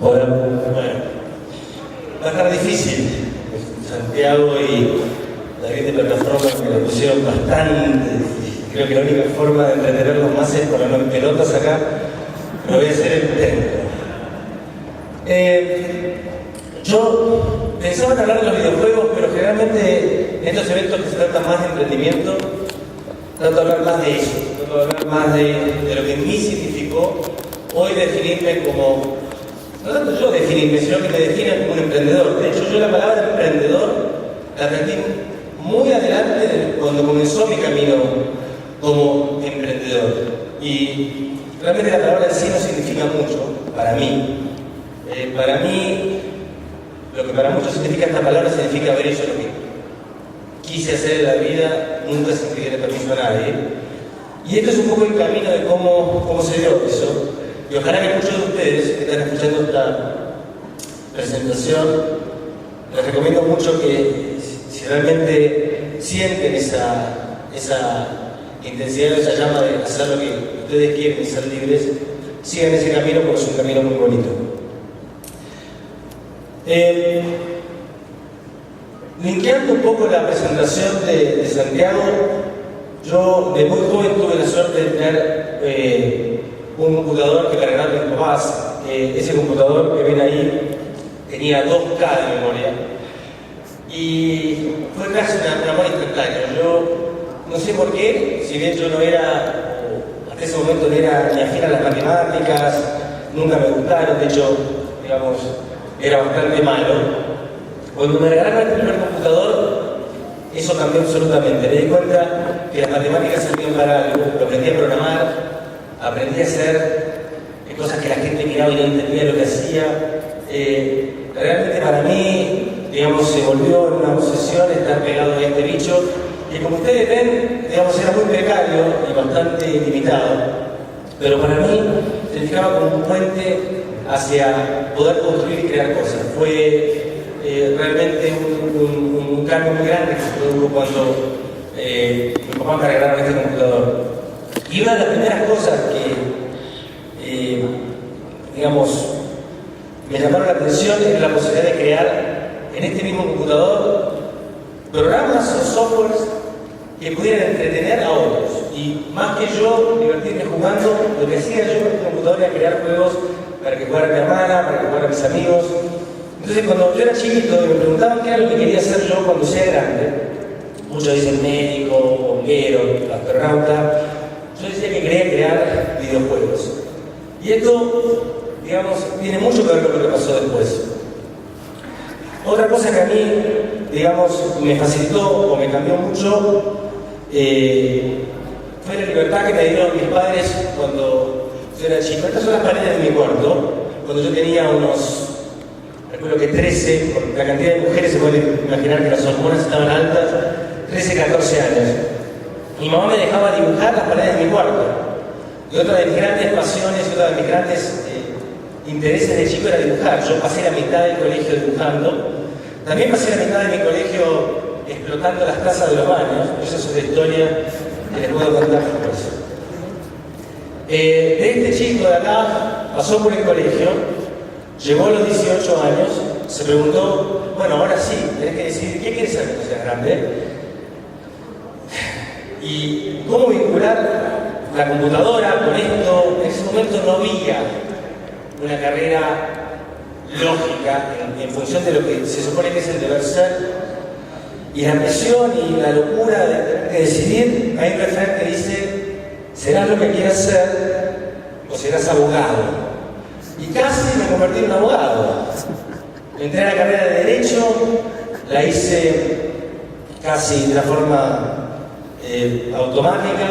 Hola, bueno, va a estar difícil. Santiago y la gente de plataforma me lo pusieron bastante difícil. Creo que la única forma de entretenerlos más es ponernos en pelotas acá, pero voy a hacer el intento. Yo pensaba en hablar de los videojuegos, pero generalmente en estos eventos que se tratan más de emprendimiento, trato de hablar más de eso, trato de hablar más de lo que en mí significó hoy definirme como, no tanto yo definirme, sino que me definan como un emprendedor. De hecho, yo la palabra emprendedor la aprendí muy adelante cuando comenzó mi camino como emprendedor. Y realmente la palabra en sí no significa mucho para mí. Para mí, lo que para muchos significa esta palabra significa haber hecho lo que quise hacer en la vida, nunca sin pedirle permiso a nadie. Y este es un poco el camino de cómo se dio eso. Y ojalá que muchos de ustedes que están escuchando esta presentación, les recomiendo mucho que si realmente sienten esa intensidad, esa llama de hacer lo que ustedes quieren y ser libres, sigan ese camino porque es un camino muy bonito. Linkeando un poco la presentación de Santiago, yo de muy joven tuve la suerte de tener un computador que cargaron mis papás. Ese computador que ven ahí tenía 2K de memoria y fue casi un amor instantáneo. Yo no sé por qué, si bien yo no era, hasta ese momento no era ni afín a las matemáticas, nunca me gustaron, de hecho, digamos, era bastante malo. Cuando me regalaron el primer computador, eso cambió absolutamente. Me di cuenta que las matemáticas servían para algo, lo aprendí a programar, aprendí a hacer cosas que la gente miraba y no entendía lo que hacía. Realmente para mí, digamos, se volvió una obsesión estar pegado a este bicho. Y como ustedes ven, digamos, era muy precario y bastante limitado. Pero para mí significaba como un puente hacia poder construir y crear cosas. Fue realmente un cambio muy grande que se produjo cuando mi papá me regalaron este computador. Y una de las primeras cosas que, digamos, me llamaron la atención era la posibilidad de crear en este mismo computador programas o softwares que pudieran entretener a otros. Y más que yo divertirme jugando, lo que hacía yo en el computador era crear juegos para que jugara mi hermana, para que jugara mis amigos. Entonces, cuando yo era chiquito y me preguntaban qué era lo que quería hacer yo cuando sea grande, muchos dicen médico, bombero, astronauta, yo decía que quería crear videojuegos. Y esto, digamos, tiene mucho que ver con lo que pasó después. Otra cosa que a mí, digamos, me facilitó o me cambió mucho fue la libertad que me dieron mis padres cuando yo era chico. Estas son las paredes de mi cuarto, cuando yo tenía unos, recuerdo que 13, por la cantidad de mujeres se pueden imaginar que las hormonas estaban altas, 13, 14 años. Mi mamá me dejaba dibujar las paredes de mi cuarto. Y otra de mis grandes pasiones, otra de mis grandes intereses de chico era dibujar. Yo pasé la mitad del colegio dibujando. También pasé la mitad de mi colegio explotando las tazas de los baños. Esa es una historia que les puedo contar después. De este chico de acá, pasó por el colegio, llegó a los 18 años, se preguntó, bueno, ahora sí, tenés que decidir qué quieres ser cuando seas grande. Y cómo vincular la computadora con esto. En ese momento no había una carrera lógica en función de lo que se supone que es el deber ser. Y la presión y la locura de tener que decidir, hay un refrán que dice, ¿serás lo que quieras ser o serás abogado? Y casi me convertí en un abogado. Entré a la carrera de Derecho, la hice casi de una forma automática.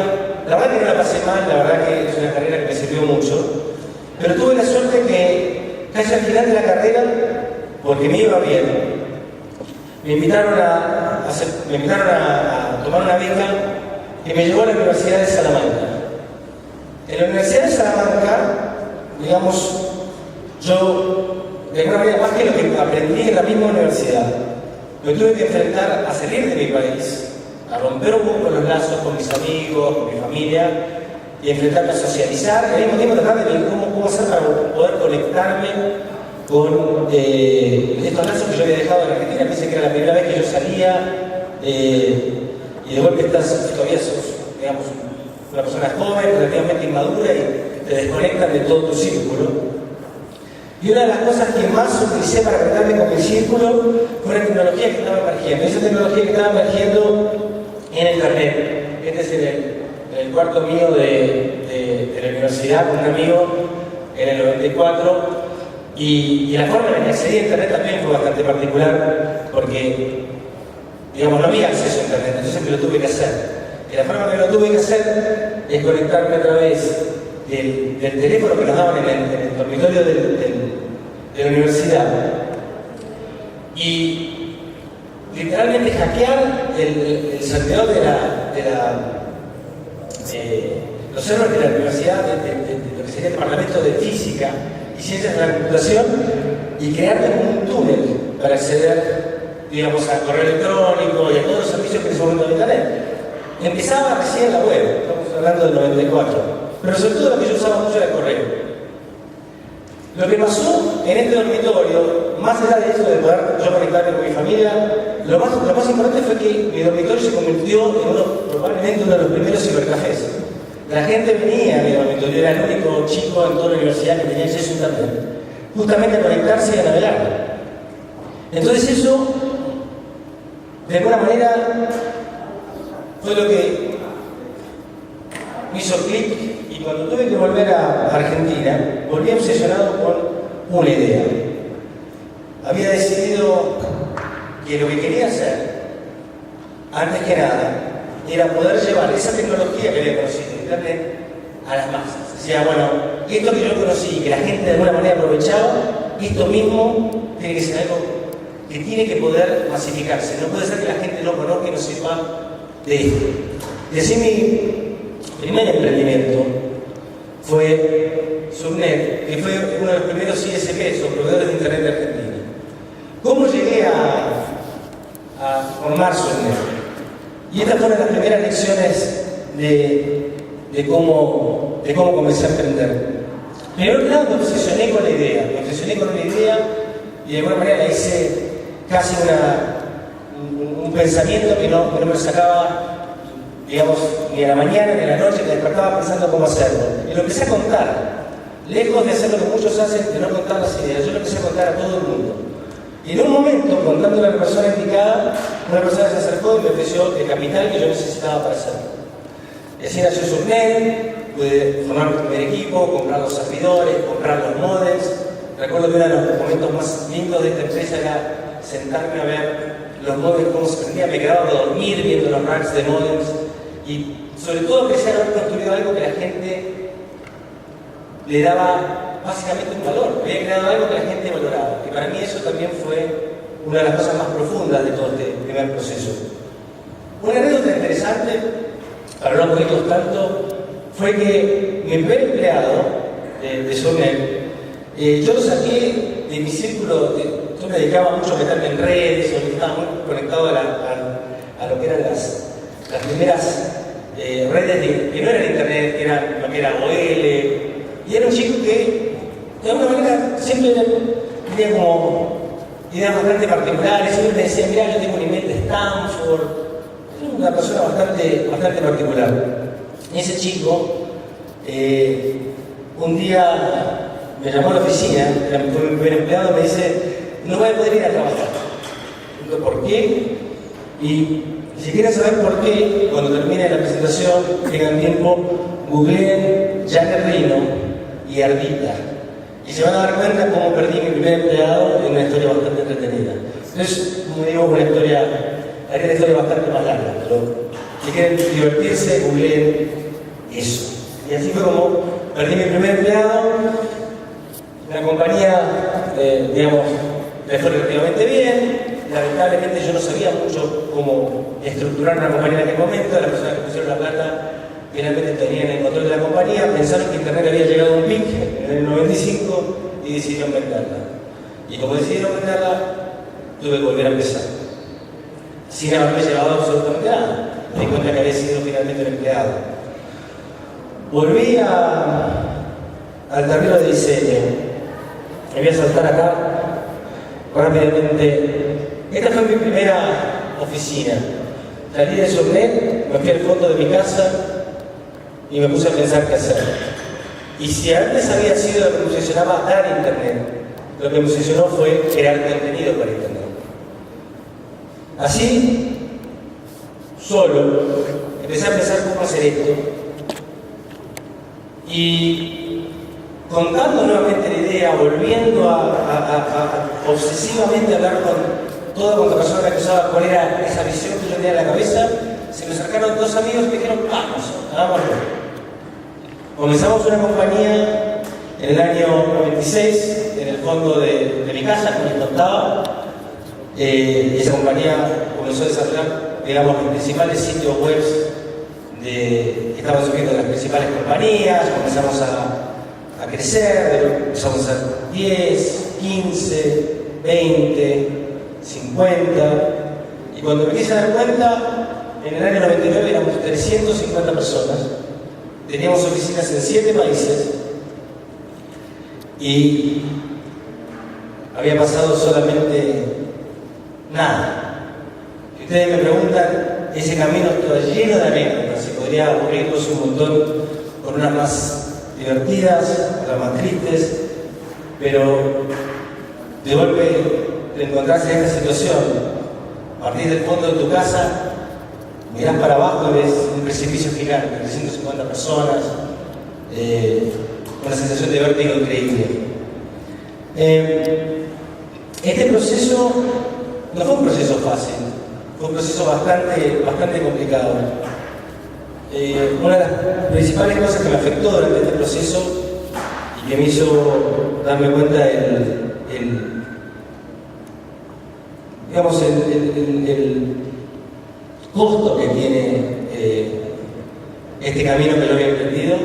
La verdad que no la pasé mal, la verdad que es una carrera que me sirvió mucho. Pero tuve la suerte que casi al final de la carrera, porque me iba bien, me invitaron a tomar una beca y me llevó a la Universidad de Salamanca. En la Universidad de Salamanca, digamos, yo, de alguna manera, más que lo que aprendí en la misma universidad, me tuve que enfrentar a salir de mi país, a romper un poco los lazos con mis amigos, con mi familia, y enfrentarme a socializar, y al mismo tiempo tratar de ver cómo hacer para poder conectarme con estos lazos que yo había dejado en Argentina. Pensé que era la primera vez que yo salía, y de golpe todavía sos, digamos, una persona joven, relativamente inmadura, y te desconectan de todo tu círculo. Y una de las cosas que más utilicé para conectarme con mi círculo fue la tecnología que estaba emergiendo. Esa tecnología que estaba emergiendo en Internet. Este es el cuarto mío de la universidad con un amigo en el 94. Y la forma en la que accedí a Internet también fue bastante particular, porque, digamos, no había acceso a Internet, entonces me lo tuve que hacer. Y la forma que lo tuve que hacer es conectarme a través del teléfono que nos daban en el dormitorio de la universidad, y literalmente hackear el servidor de los servers de la universidad, de lo que sería el Departamento de Física y Ciencias de la Computación, y crear un túnel para acceder, digamos, al correo electrónico y a todos los servicios que en ese momento había Internet. Empezaba recién la web, estamos hablando del 94, pero sobre todo lo que yo usaba mucho era el correo. Lo que pasó en este dormitorio, más allá de eso de poder yo conectarme con mi familia, lo más importante fue que mi dormitorio se convirtió en probablemente uno de los primeros cibercafés. La gente venía a mi dormitorio, era el único chico en toda la universidad que tenía acceso a Internet, justamente a conectarse y a navegar. Entonces eso, de alguna manera, fue lo que me hizo clic. Y cuando tuve que volver a Argentina, volví obsesionado con una idea. Había decidido que lo que quería hacer, antes que nada, era poder llevar esa tecnología que había conocido en Internet a las masas. Decía, bueno, esto que yo conocí y que la gente de alguna manera aprovechaba, esto mismo tiene que ser algo que tiene que poder masificarse. No puede ser que la gente no conozca y no sepa de esto. Y así mi primer emprendimiento fue Subnet, que fue uno de los primeros ISPs, o proveedores de Internet de Argentina. ¿Cómo llegué a formar Subnet? Y estas fueron las primeras lecciones de cómo comencé a emprender. Primero que nada me obsesioné con la idea, y de alguna manera la hice casi un pensamiento que no me sacaba, digamos, ni a la mañana ni a la noche, me despertaba pensando cómo hacerlo. Y lo empecé a contar, lejos de hacer lo que muchos hacen, de no contar las ideas, yo lo empecé a contar a todo el mundo. Y en un momento, contándole a la persona indicada, una persona se acercó y me ofreció el capital que yo necesitaba para hacerlo. Y así nació Subnet, pude formar mi primer equipo, comprar los servidores, comprar los modems. Recuerdo que uno de los momentos más lindos de esta empresa era sentarme a ver los modems, cómo se prendían. Me quedaba a dormir viendo los racks de modems. Y sobre todo apreciar haber construido algo que la gente le daba básicamente un valor. Había creado algo que la gente valoraba. Y para mí eso también fue una de las cosas más profundas de todo este primer proceso. Una anécdota interesante, para no aburrirlos tanto, fue que mi primer empleado de Subnet, yo lo saqué de mi círculo. Yo me dedicaba mucho a meterme en redes, estaba muy conectado a lo que eran las primeras redes que no eran Internet, que eran lo que era OL. Y era un chico que, de alguna manera, siempre tenía como ideas bastante particulares. Siempre me decía, mira, yo tengo un email de Stanford. Era una persona bastante particular. Y ese chico, un día me llamó a la oficina, fue mi primer empleado, me dice, no voy a poder ir a trabajar. ¿Por qué? Y si quieren saber por qué, cuando termine la presentación, tengan tiempo, googleen Janet Reno y Ardita. Y se van a dar cuenta cómo perdí mi primer empleado en una historia bastante entretenida. Entonces, como digo, una historia bastante más larga, pero si quieren divertirse, googleen eso. Y así fue como perdí mi primer empleado. La compañía, digamos, le fue relativamente bien. Lamentablemente yo no sabía mucho cómo estructurar una compañía en aquel momento. Las personas que pusieron la plata finalmente tenían el control de la compañía, pensaron que Internet había llegado a un pic en el 95 y decidieron venderla. Y como decidieron venderla, tuve que volver a empezar, sin haberme llevado absolutamente nada. Me di cuenta que había sido finalmente el empleado. Volví al tablero de diseño Me voy a saltar acá rápidamente. Esta fue mi primera oficina. Salí de Subnet, me fui al fondo de mi casa y me puse a pensar qué hacer. Y si antes había sido lo que me obsesionaba dar Internet, lo que me obsesionó fue crear contenido para Internet. Así, solo, empecé a pensar cómo hacer esto. Y contando nuevamente la idea, volviendo a obsesivamente hablar con toda cuanta persona que usaba cuál era esa visión que yo tenía en la cabeza, se me acercaron dos amigos y me dijeron, vamos, hagámoslo. Comenzamos una compañía en el año 96, en el fondo de mi casa, como les contaba. Esa compañía comenzó a desarrollar, digamos, los principales sitios web que estaban subiendo las principales compañías. Comenzamos a crecer, empezamos a hacer 10, 15, 20, 50, y cuando me quise dar cuenta, en el año 99 éramos 350 personas, teníamos oficinas en 7 países y había pasado solamente nada. Si ustedes me preguntan, ese camino está lleno de anécdotas, se podría aburrirnos un montón con unas más divertidas, otras más tristes, pero de golpe de encontrarse en esta situación, a partir del fondo de tu casa, mirás para abajo y ves un precipicio gigante, 350 personas, una sensación de vértigo increíble. Este proceso no fue un proceso fácil, fue un proceso bastante complicado. Una de las principales cosas que me afectó durante este proceso y que me hizo darme cuenta digamos, el costo que tiene este camino que lo había emprendido,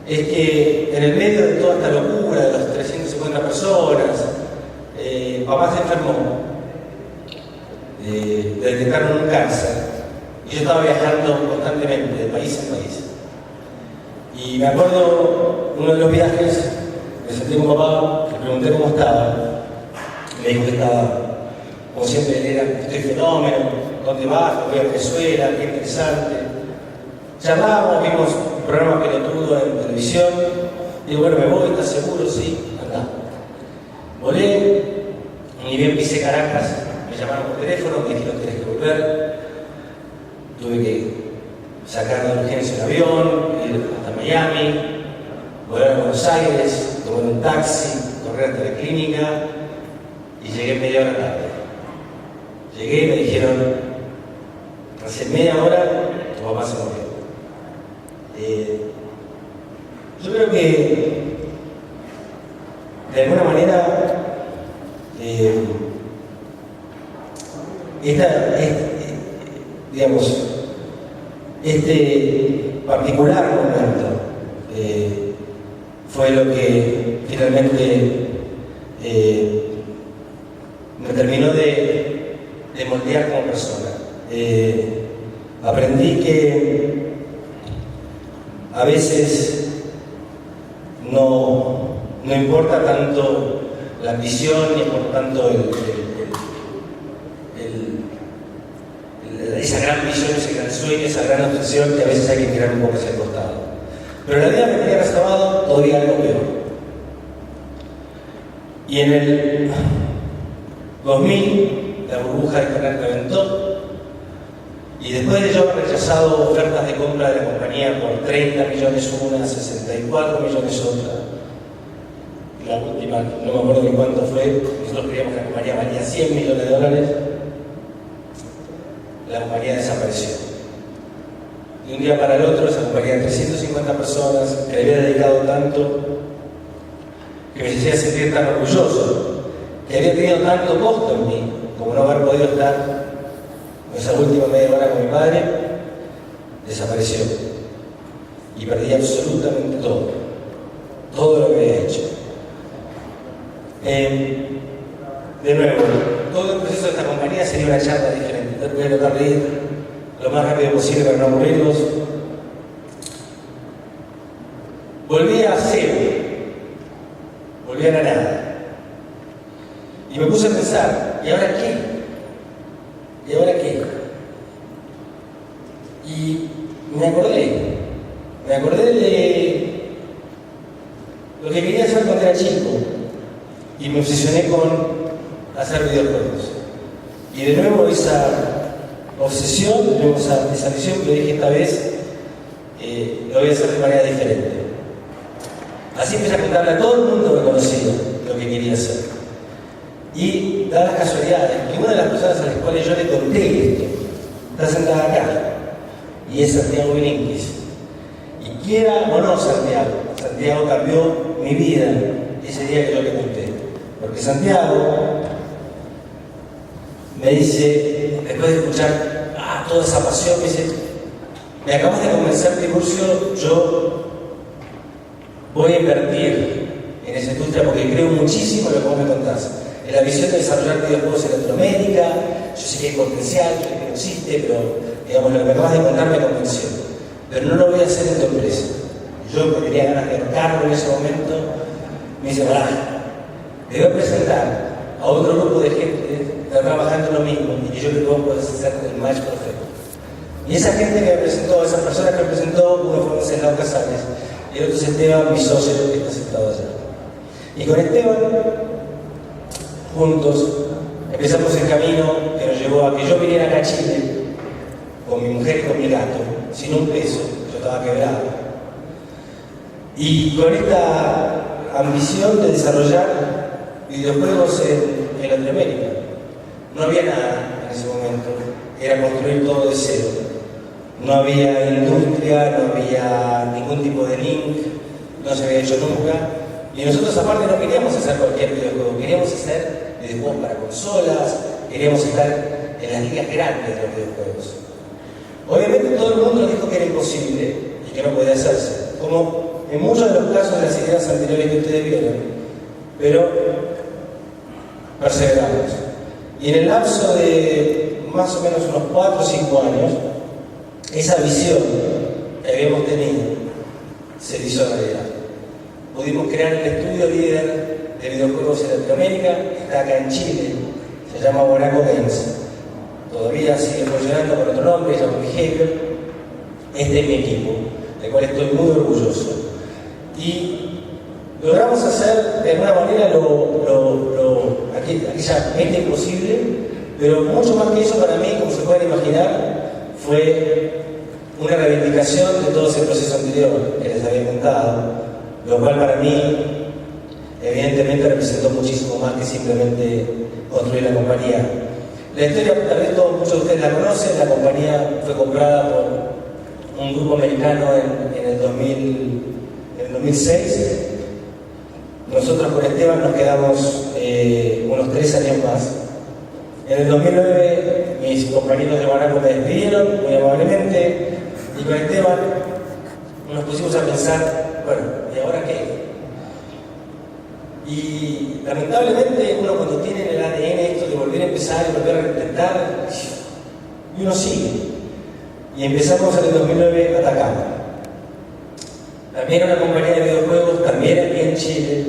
es que en el medio de toda esta locura de las 350 personas, papá se enfermó, le detectaron un cáncer, y yo estaba viajando constantemente de país en país. Y me acuerdo, uno de los viajes, me senté con papá, le pregunté cómo estaba, me dijo que estaba, como siempre, él era, estoy fenómeno, ¿dónde vas? Voy a Venezuela, qué interesante. Charlamos, vimos un programa pelotudo en televisión, digo, bueno, me voy, ¿estás seguro? Sí, andá. Volé, ni bien pisé Caracas, me llamaron por teléfono, me dijeron, tenés que volver. Tuve que sacar de urgencia un avión, ir hasta Miami, volar a Buenos Aires, tomar un taxi, correr hasta la clínica y llegué media hora tarde. Llegué y me dijeron, hace media hora tu papá se murió. Yo creo que de alguna manera este particular momento fue lo que finalmente me terminó de moldear como persona. Aprendí que a veces no importa tanto la ambición, ni por tanto esa gran visión, ese gran sueño, esa gran obsesión, que a veces hay que mirar un poco hacia el costado. Pero la vida me tenía reservado todavía algo peor. Y en el 2000 la burbuja de internet reventó, y después de yo haber rechazado ofertas de compra de la compañía por 30 millones una, 64 millones otra, la última, no me acuerdo ni cuánto fue, nosotros creíamos que la compañía valía 100 millones de dólares, la compañía desapareció. De un día para el otro, esa compañía de 350 personas, que le había dedicado tanto, que me hacía sentir tan orgulloso, que había tenido tanto costo en mí, como no haber podido estar esa última media hora con mi padre, desapareció. Y perdí absolutamente todo lo que había hecho. De nuevo, todo el proceso de esta compañía sería una charla diferente. Voy a tratar de ir lo más rápido posible para no aburrirlos. Volví a cero. volví a la nada. Y me puse a pensar, ¿y ahora qué? ¿Y ahora qué? Y me acordé de lo que quería hacer cuando era chico y me obsesioné con hacer videojuegos. Y de nuevo esa obsesión, de nuevo esa visión, pero dije esta vez lo voy a hacer de manera diferente. Así empecé a contarle a todo el mundo que conocía lo que quería hacer. Y dadas las casualidades, que una de las personas a las cuales yo le conté esto está sentada acá, y es Santiago Bilinkis. Y quiera o no Santiago cambió mi vida ese día que yo le conté. Porque Santiago me dice, después de escuchar toda esa pasión, me dice, me acabas de convencer, Tiburcio, yo voy a invertir en esa industria porque creo muchísimo en lo que vos me contás. En la visión de desarrollar videojuegos en Latinoamérica, yo sé que hay potencial, yo sé que no existe, pero digamos, lo que me acabas de contar me convenció. Pero no lo voy a hacer en tu empresa. Yo que tenía ganas de cargo en ese momento, me dice, te voy a presentar a otro grupo de gente que está trabajando lo mismo y que yo creo que vos podés hacer el match perfecto. Y esa gente que me presentó, esas personas que me presentó, uno fue Wenceslao Casales y el otro es Esteban, mi socio que está sentado allá. Y con Esteban, juntos, empezamos el camino que nos llevó a que yo viniera acá a Chile con mi mujer y con mi gato, sin un peso, yo estaba quebrado. Y con esta ambición de desarrollar videojuegos en Latinoamérica. No había nada en ese momento, era construir todo de cero. No había industria, no había ningún tipo de link, no se había hecho nunca. Y nosotros aparte no queríamos hacer cualquier videojuego, queríamos hacer videojuegos para consolas, queríamos estar en las ligas grandes de los videojuegos. Obviamente todo el mundo nos dijo que era imposible y que no podía hacerse, como en muchos de los casos de las ideas anteriores que ustedes vieron, pero perseveramos. Y en el lapso de más o menos unos 4 o 5 años, esa visión que habíamos tenido se hizo realidad. Pudimos crear el estudio líder de videojuegos en Latinoamérica, que está acá en Chile, se llama Monaco Games. Todavía sigue funcionando con otro nombre, se llama Behavior. Este es mi equipo, del cual estoy muy orgulloso. Y logramos hacer de alguna manera aquella imposible, pero mucho más que eso para mí, como se pueden imaginar, fue una reivindicación de todo ese proceso anterior que les había contado, lo cual para mí evidentemente representó muchísimo más que simplemente construir la compañía. La historia, tal vez muchos de ustedes la conocen, la compañía fue comprada por un grupo americano en el 2006. Nosotros con Esteban nos quedamos unos 3 años más. En el 2009 mis compañeros de Monaco me despidieron muy amablemente y con Esteban nos pusimos a pensar, bueno, ¿y ahora qué? Y lamentablemente uno cuando tiene el ADN esto de volver a empezar y volver a intentar, y uno sigue. Y empezamos en el 2009 Atacama. También una compañía de videojuegos, también aquí en Chile.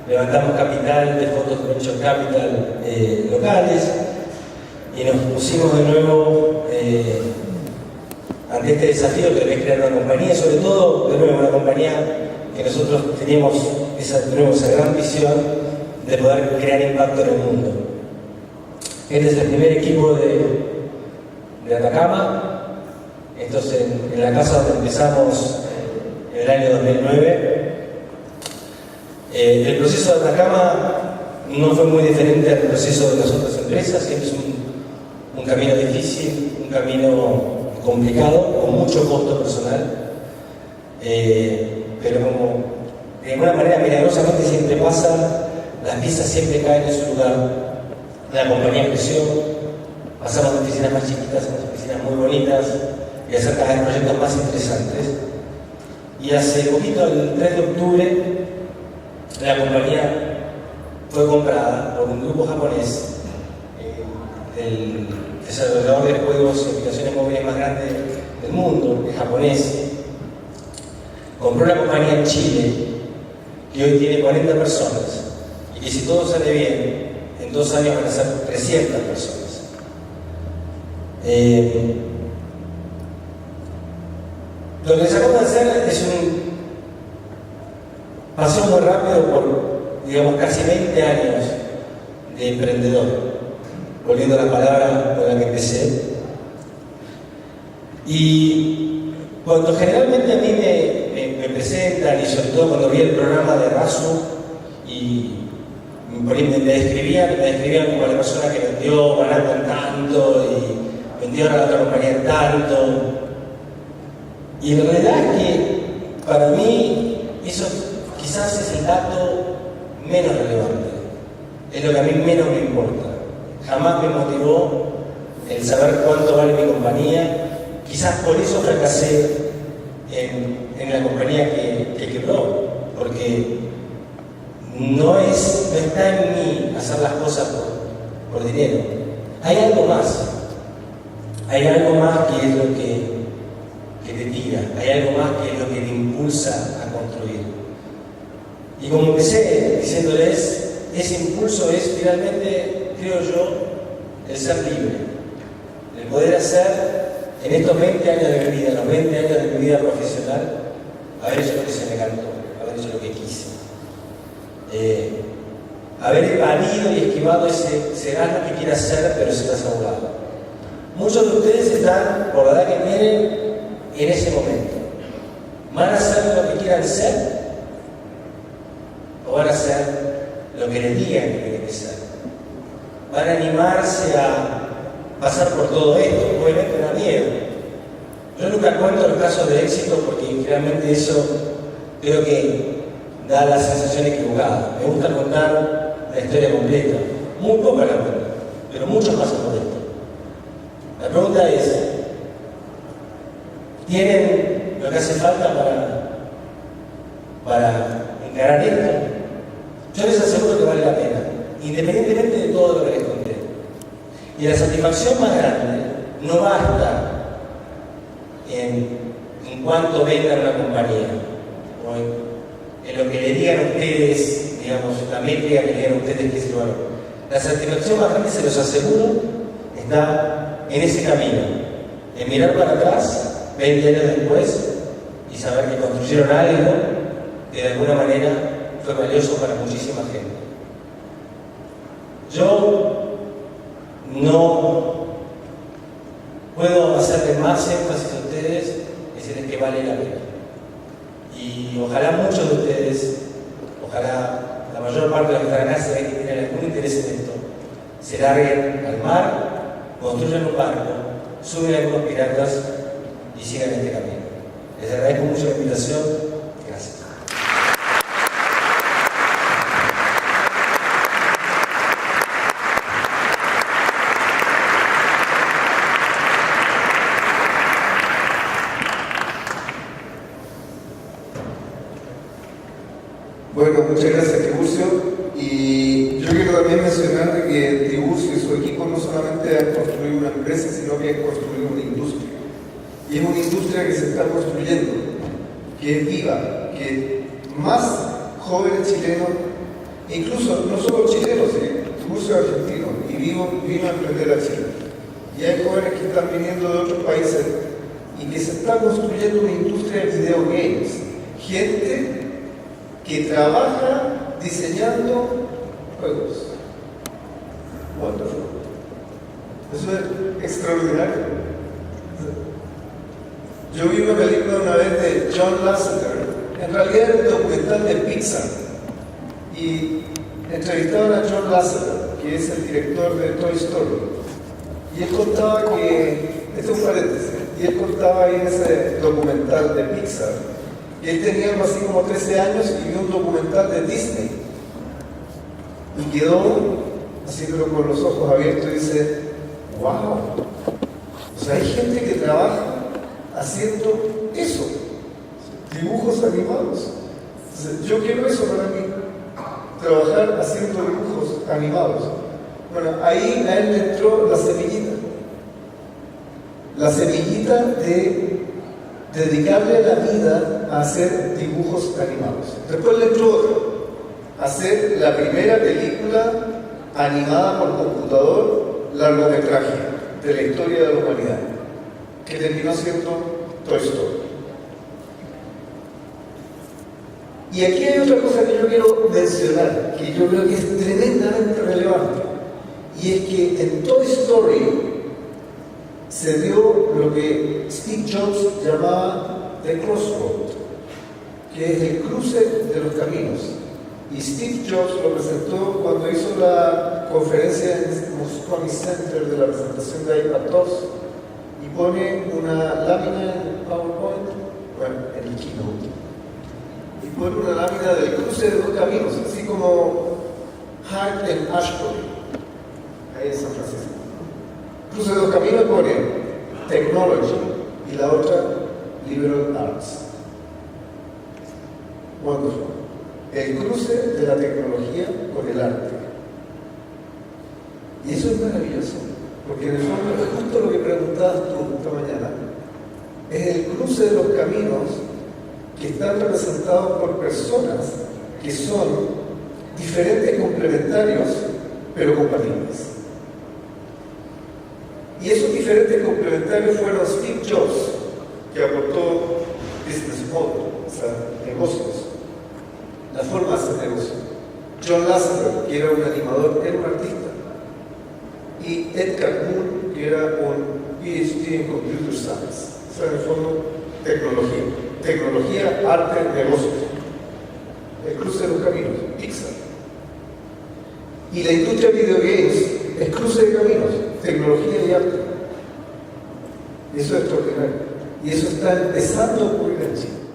Levantamos capital de fondos de venture capital locales y nos pusimos de nuevo ante este desafío que es crear una compañía, sobre todo de nuevo una compañía que nosotros teníamos esa gran visión de poder crear impacto en el mundo. Este es el primer equipo de Atacama. Esto es en la casa donde empezamos en el año 2009. El proceso de Atacama no fue muy diferente al proceso de las otras empresas. Siempre es un camino difícil, un camino complicado, con mucho costo personal, pero como de alguna manera milagrosamente siempre pasa, las piezas siempre caen en su lugar. La compañía creció, pasamos de oficinas más chiquitas a oficinas muy bonitas y a hacer cada vez proyectos más interesantes. Y hace poquito, el 3 de octubre, la compañía fue comprada por un grupo japonés, el desarrollador de juegos y aplicaciones móviles más grande del mundo, el japonés. Compró una compañía en Chile que hoy tiene 40 personas, y que si todo sale bien, en 2 años van a ser 300 personas. Lo que les acabo de hacer es un paseo muy rápido por, digamos, casi 20 años de emprendedor, volviendo a la palabra con la que empecé. Y cuando generalmente a mí me presentan, y sobre todo cuando vi el programa de Rasu, y me describían como la persona que vendió Banaco en tanto, y vendió a la otra compañía en tanto. Y la realidad es que para mí eso quizás es el dato menos relevante, es lo que a mí menos me importa. Jamás me motivó el saber cuánto vale mi compañía. Quizás por eso fracasé en la compañía que quebró, porque no está en mí hacer las cosas por dinero. Hay algo más que es lo que te tira, hay algo más que es lo que te impulsa a construir. Y como empecé diciéndoles, ese impulso es finalmente, creo yo, el ser libre, el poder hacer en estos 20 años de mi vida, los 20 años de mi vida profesional, haber hecho lo que se me cantó, haber hecho lo que quise. Haber evadido y esquivado será lo que quiera hacer, pero serás ahogado. Muchos de ustedes están, por la edad que tienen, en ese momento. ¿Van a hacer lo que quieran ser? ¿O van a hacer lo que les digan que tienen que ser? ¿Van a animarse a pasar por todo esto? Obviamente da miedo. Yo nunca cuento los casos de éxito porque realmente eso creo que da la sensación equivocada. Me gusta contar la historia completa. Muy poca la cuento, pero muchos pasan por esto. La pregunta es, ¿tienen lo que hace falta para encarar esto? Yo les aseguro que vale la pena, independientemente de todo lo que les conté. Y la satisfacción más grande no va a estar en cuánto vendan una compañía, o en lo que le digan ustedes, digamos, la métrica que le digan ustedes que es el valor. La satisfacción más grande, se los aseguro, está en ese camino, en mirar para atrás 20 años después y saber que construyeron algo que de alguna manera fue valioso para muchísima gente. Yo no puedo hacerle más énfasis a ustedes, decirles que vale la pena. Y ojalá muchos de ustedes, ojalá la mayor parte de los que están acá, se ven que tienen algún interés en esto, se larguen al mar, construyan un barco, suben algunos piratas y sigan este camino. Les agradezco mucho la invitación. Gracias. Bueno, muchas gracias, Tiburcio. Y yo quiero también mencionar que Tiburcio y su equipo no solamente han construido una empresa, sino que han construido una industria. Y es una industria que se está construyendo, que es viva, que más jóvenes chilenos, incluso no solo chilenos, Tiburcio es argentino y vino a emprender a Chile. Y hay jóvenes que están viniendo de otros países y que se está construyendo una industria de video games. Gente que trabaja diseñando juegos. Wonderful. Eso es extraordinario. Yo vi una película una vez de John Lasseter, en realidad era un documental de Pixar, y entrevistaron a John Lasseter, que es el director de Toy Story, y él contaba que, este es un paréntesis, y él contaba ahí en ese documental de Pixar, que él tenía algo así como 13 años y vio un documental de Disney, y quedó así pero con los ojos abiertos y dice, wow, o sea, hay gente que trabaja haciendo eso, dibujos animados. Entonces, yo quiero eso para mí, trabajar haciendo dibujos animados. Bueno, ahí a él le entró la semillita de dedicarle la vida a hacer dibujos animados. Después le entró otra, a hacer la primera película animada por computador, largometraje, de la historia de la humanidad, que terminó siendo Toy Story. Y aquí hay otra cosa que yo quiero mencionar, que yo creo que es tremendamente relevante, y es que en Toy Story se dio lo que Steve Jobs llamaba The Crossroad, que es el cruce de los caminos. Y Steve Jobs lo presentó cuando hizo la conferencia en Moscone Center de la presentación de iPad 2, y pone una lámina en PowerPoint, bueno, en el keynote, y pone una lámina del cruce de los caminos, así como Hart en Ashbury, ahí en San Francisco. Cruce de los caminos pone Technology y la otra Liberal Arts. Wonderful. El cruce de la tecnología con el arte. Y eso es maravilloso, porque en el fondo es justo lo que preguntabas tú esta mañana. Es el cruce de los caminos que están representados por personas que son diferentes, complementarios, pero compatibles. Y esos diferentes complementarios fueron Steve Jobs, que aportó business model, o sea, negocios, la forma de hacer negocio. John Lasseter, que era un animador, era un artista. Y Ed Catmull, que era un PhD en Computer Science. O sea, en el fondo, tecnología. Tecnología, arte, negocios. El cruce de los caminos, Pixar. Y la industria de videogames es cruce de caminos, tecnología y arte. Y eso es extraordinario. Y eso está empezando a ocurrir en Chile.